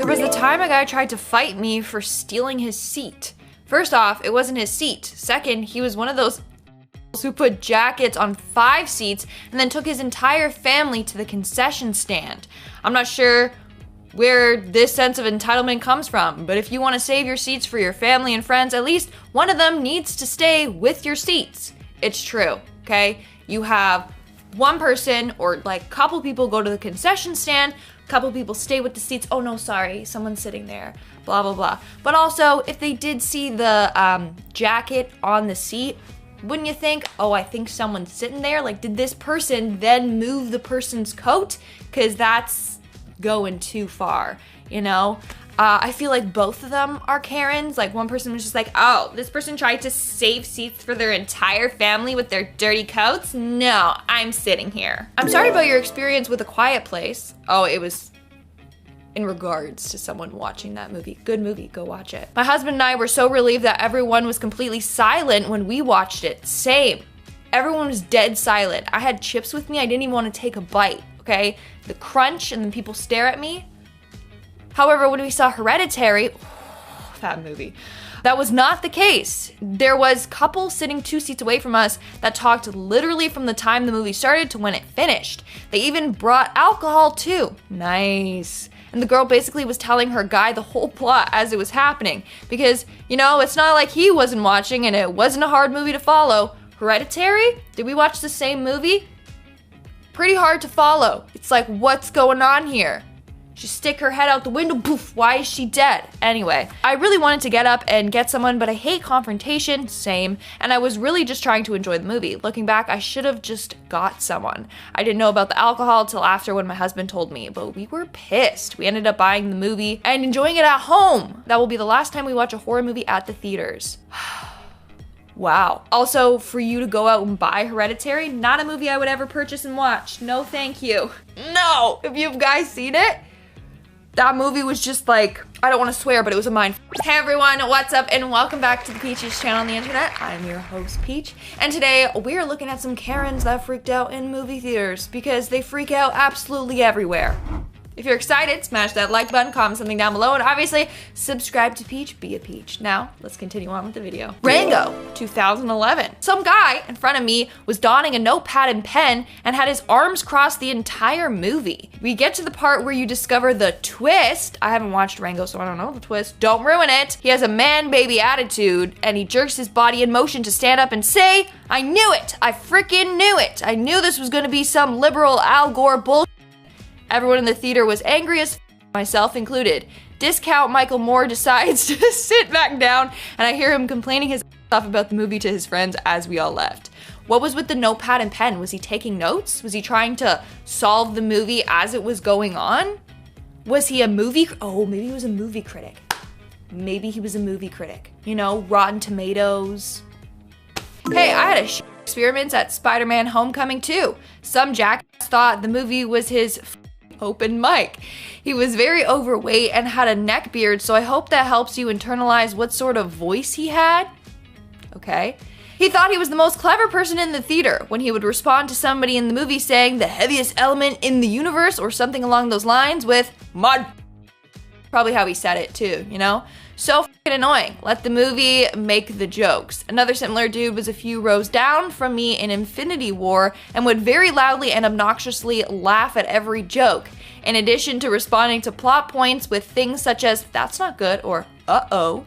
There was the time a guy tried to fight me for stealing his seat. First off, it wasn't his seat. Second, he was one of those who put jackets on 5 seats and then took his entire family to the concession stand. I'm not sure where this sense of entitlement comes from, but if you want to save your seats for your family and friends, at least one of them needs to stay with your seats. It's true, okay? You have one person or like couple people go to the concession stand, couple people stay with the seats. Oh no, sorry, someone's sitting there, blah, blah, blah. But also, if they did see the jacket on the seat, wouldn't you think, oh, I think someone's sitting there? Like, did this person then move the person's coat? Because that's going too far, you know? I feel like both of them are Karens. Like, one person was just like, oh, this person tried to save seats for their entire family with their dirty coats? No, I'm sitting here. I'm sorry about your experience with A Quiet Place. Oh, it was in regards to someone watching that movie. Good movie, go watch it. My husband and I were so relieved that everyone was completely silent when we watched it. Same. Everyone was dead silent. I had chips with me, I didn't even want to take a bite, okay? The crunch and then people stare at me. However, when we saw Hereditary, that movie, that was not the case. There was couples sitting 2 seats away from us that talked literally from the time the movie started to when it finished. They even brought alcohol too. Nice. And the girl basically was telling her guy the whole plot as it was happening. Because, you know, it's not like he wasn't watching and it wasn't a hard movie to follow. Hereditary? Did we watch the same movie? Pretty hard to follow. It's like, what's going on here? She stick her head out the window, poof, why is she dead? Anyway, I really wanted to get up and get someone, but I hate confrontation, same, and I was really just trying to enjoy the movie. Looking back, I should have just got someone. I didn't know about the alcohol till after when my husband told me, but we were pissed. We ended up buying the movie and enjoying it at home. That will be the last time we watch a horror movie at the theaters. Wow. Also, for you to go out and buy Hereditary, not a movie I would ever purchase and watch. No, thank you. No! Have you guys seen it? That movie was just like, I don't want to swear, but it was a mind. Hey everyone, what's up? And welcome back to the Peaches channel on the internet. I'm your host, Peach. And today we're looking at some Karens that freaked out in movie theaters because they freak out absolutely everywhere. If you're excited, smash that like button, comment something down below, and obviously subscribe to Peach, be a Peach. Now, let's continue on with the video. Rango, 2011. Some guy in front of me was donning a notepad and pen and had his arms crossed the entire movie. We get to the part where you discover the twist. I haven't watched Rango, so I don't know the twist. Don't ruin it. He has a man-baby attitude, and he jerks his body in motion to stand up and say, I knew it! I freaking knew it! I knew this was gonna be some liberal Al Gore bullshit. Everyone in the theater was angry as myself included. Discount Michael Moore decides to sit back down, and I hear him complaining his off about the movie to his friends as we all left. What was with the notepad and pen? Was he taking notes? Was he trying to solve the movie as it was going on? Was he a maybe he was a movie critic. Maybe he was a movie critic. You know, Rotten Tomatoes. Hey, I had a experiments at Spider-Man Homecoming too. Some jackass thought the movie was his open mic. He was very overweight and had a neck beard, so I hope that helps you internalize what sort of voice he had. Okay. He thought he was the most clever person in the theater when he would respond to somebody in the movie saying the heaviest element in the universe or something along those lines with mud. Probably how he said it too, you know? So fucking annoying. Let the movie make the jokes. Another similar dude was a few rows down from me in Infinity War and would very loudly and obnoxiously laugh at every joke, in addition to responding to plot points with things such as, that's not good, or uh-oh.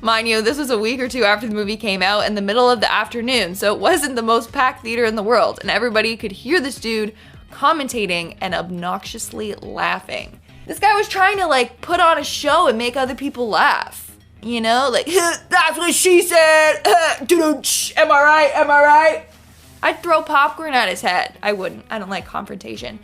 Mind you, this was a week or two after the movie came out in the middle of the afternoon, so it wasn't the most packed theater in the world, and everybody could hear this dude commentating and obnoxiously laughing. This guy was trying to like put on a show and make other people laugh. You know, like, that's what she said. Am I right? Am I right? I'd throw popcorn at his head. I wouldn't. I don't like confrontation.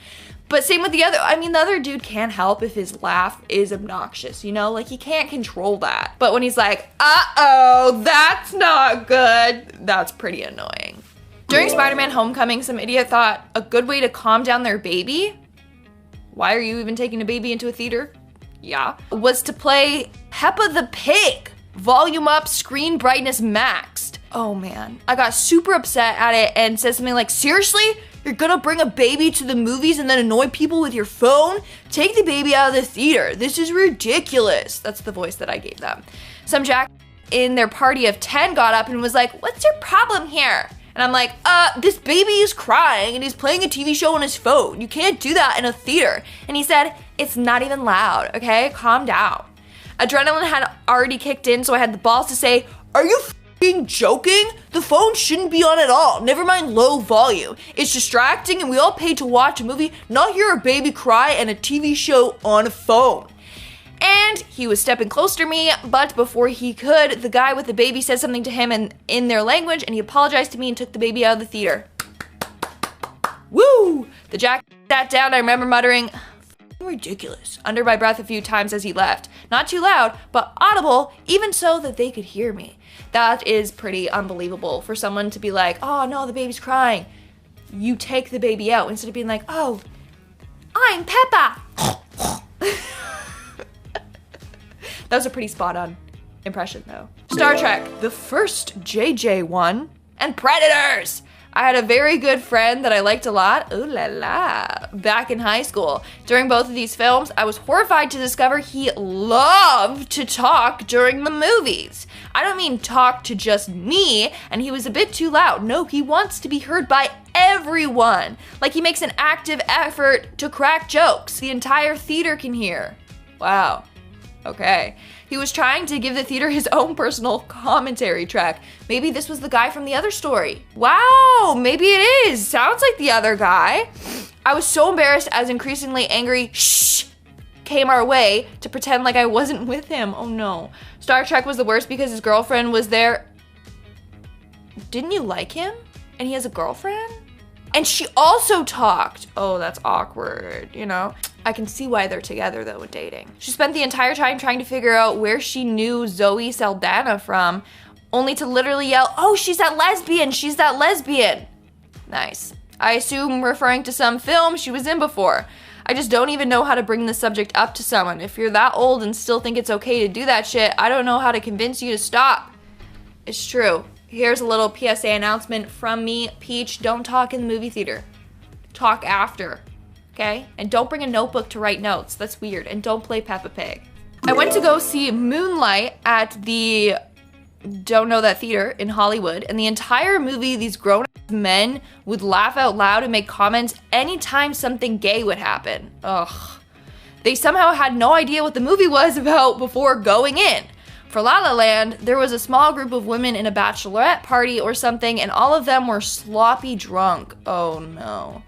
But same with the other, the other dude can't help if his laugh is obnoxious, you know? Like, he can't control that. But when he's like, uh-oh, that's not good, that's pretty annoying. During Spider-Man Homecoming, some idiot thought a good way to calm down their baby, why are you even taking a baby into a theater? Yeah. Was to play Peppa the Pig. Volume up, screen brightness maxed. Oh man. I got super upset at it and said something like, seriously? You're gonna bring a baby to the movies and then annoy people with your phone? Take the baby out of the theater. This is ridiculous. That's the voice that I gave them. Some jack in their party of 10 got up and was like, what's your problem here? And I'm like, this baby is crying and he's playing a TV show on his phone. You can't do that in a theater. And he said, it's not even loud, okay? Calm down. Adrenaline had already kicked in, so I had the balls to say, are you f***ing joking? The phone shouldn't be on at all. Never mind low volume. It's distracting and we all paid to watch a movie, not hear a baby cry and a TV show on a phone. And he was stepping closer to me, but before he could, the guy with the baby said something to him in their language, and he apologized to me and took the baby out of the theater. Woo! The jack sat down. I remember muttering, ridiculous, under my breath a few times as he left. Not too loud, but audible, even so that they could hear me. That is pretty unbelievable for someone to be like, oh no, the baby's crying. You take the baby out instead of being like, oh, I'm Peppa. That was a pretty spot on impression though. Star Trek, the first JJ one, and Predators. I had a very good friend that I liked a lot, ooh la la, back in high school. During both of these films, I was horrified to discover he loved to talk during the movies. I don't mean talk to just me, and he was a bit too loud. No, he wants to be heard by everyone. Like he makes an active effort to crack jokes the entire theater can hear. Wow. Okay. He was trying to give the theater his own personal commentary track. Maybe this was the guy from the other story. Wow, maybe it is. Sounds like the other guy. I was so embarrassed as increasingly angry shh came our way to pretend like I wasn't with him. Oh no. Star Trek was the worst because his girlfriend was there. Didn't you like him? And he has a girlfriend? And she also talked. Oh, that's awkward, you know? I can see why they're together though with dating. She spent the entire time trying to figure out where she knew Zoe Saldana from, only to literally yell, oh, she's that lesbian, she's that lesbian. Nice. I assume referring to some film she was in before. I just don't even know how to bring the subject up to someone. If you're that old and still think it's okay to do that shit, I don't know how to convince you to stop. It's true. Here's a little PSA announcement from me, Peach, don't talk in the movie theater. Talk after. Okay? And don't bring a notebook to write notes. That's weird. And don't play Peppa Pig. I went to go see Moonlight at the Don't Know That Theater in Hollywood, and the entire movie, these grown-ass men would laugh out loud and make comments anytime something gay would happen. Ugh. They somehow had no idea what the movie was about before going in. For La La Land, there was a small group of women in a bachelorette party or something, and all of them were sloppy drunk. Oh no.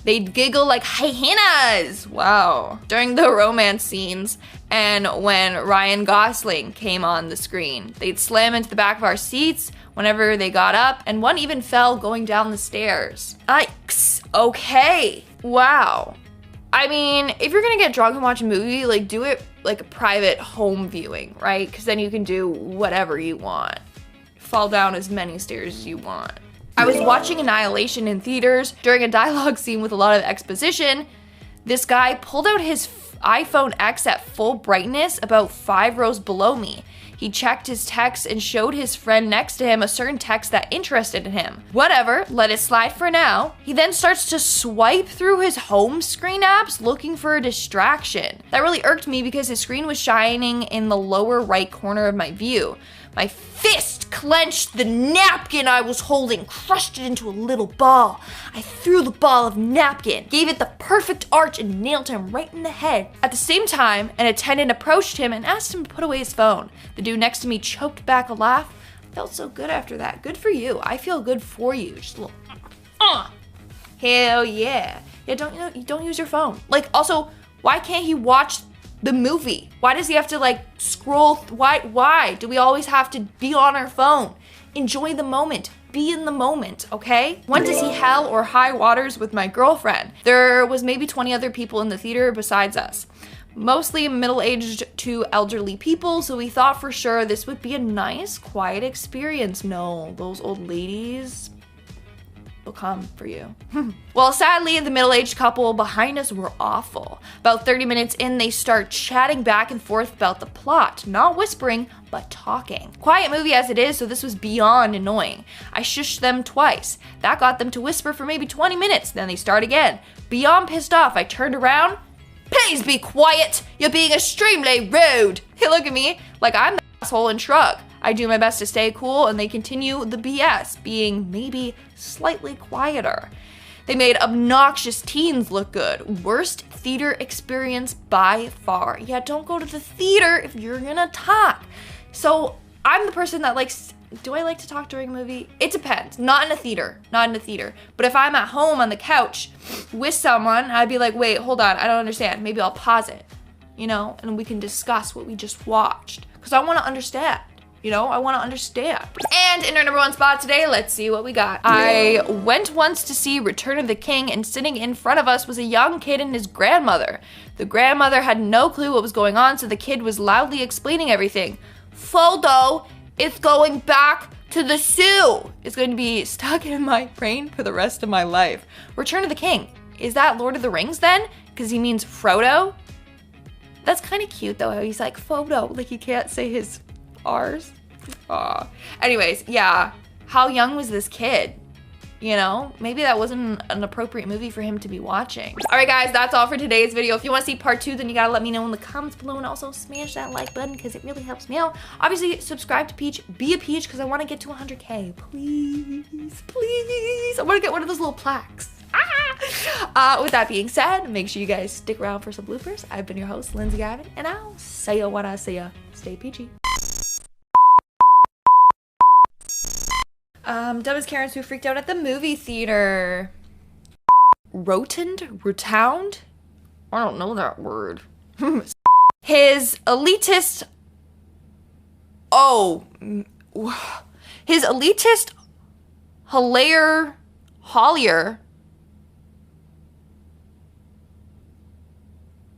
They'd giggle like hyenas, wow, during the romance scenes and when Ryan Gosling came on the screen. They'd slam into the back of our seats whenever they got up, and one even fell going down the stairs. Yikes, okay, wow. I mean, if you're gonna get drunk and watch a movie, like do it like a private home viewing, right? Because then you can do whatever you want. Fall down as many stairs as you want. I was watching Annihilation in theaters. During a dialogue scene with a lot of exposition, this guy pulled out his iPhone X at full brightness about 5 rows below me. He checked his text and showed his friend next to him a certain text that interested him. Whatever, let it slide for now. He then starts to swipe through his home screen apps looking for a distraction. That really irked me because his screen was shining in the lower right corner of my view. My fist clenched the napkin I was holding, crushed it into a little ball. I threw the ball of napkin, gave it the perfect arch, and nailed him right in the head. At the same time, an attendant approached him and asked him to put away his phone. The dude next to me choked back a laugh. Felt so good after that. Good for you. I feel good for you. Just a little, hell yeah. Yeah, don't use your phone. Like, also, why can't he watch the movie? Why does he have to like scroll? Why do we always have to be on our phone? Enjoy the moment. Be in the moment, okay? Went to see Hell or High Waters with my girlfriend. There was maybe 20 other people in the theater besides us. Mostly middle-aged to elderly people, so we thought for sure this would be a nice, quiet experience. No, those old ladies. will come for you. Well, sadly, the middle-aged couple behind us were awful. About 30 minutes in, they start chatting back and forth about the plot. Not whispering, but talking. Quiet movie as it is, so this was beyond annoying. I shushed them twice. That got them to whisper for maybe 20 minutes, then they start again. Beyond pissed off, I turned around. Please be quiet! You're being extremely rude! They look at me like I'm the asshole and shrug. I do my best to stay cool, and they continue the BS, being maybe slightly quieter. They made obnoxious teens look good. Worst theater experience by far. Yeah, don't go to the theater if you're gonna talk. So I'm the person that likes, do I like to talk during a movie? It depends. Not in a theater. Not in a theater. But if I'm at home on the couch with someone, I'd be like, wait, hold on, I don't understand. Maybe I'll pause it, you know, and we can discuss what we just watched. Because I want to understand. You know, I want to understand. And in our number one spot today, let's see what we got. I went once to see Return of the King, and sitting in front of us was a young kid and his grandmother. The grandmother had no clue what was going on, so the kid was loudly explaining everything. Frodo is going back to the zoo. It's going to be stuck in my brain for the rest of my life. Return of the King. Is that Lord of the Rings then? Because he means Frodo? That's kind of cute though, how he's like Frodo, like he can't say his R's. Aw. Anyways, yeah. How young was this kid? You know, maybe that wasn't an appropriate movie for him to be watching. All right, guys, that's all for today's video. If you want to see part 2, then you gotta let me know in the comments below, and also smash that like button because it really helps me out. Obviously, subscribe to Peach, be a Peach, because I want to get to 100K. Please, please. I want to get one of those little plaques. With that being said, make sure you guys stick around for some bloopers. I've been your host, Lindsay Gavin, and I'll see ya when I see ya. Stay peachy. Dumbest Karens who freaked out at the movie theater. Rotund? I don't know that word. His elitist Hollier.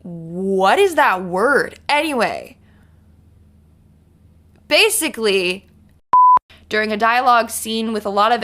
What is that word? Anyway, basically, during a dialogue scene with a lot of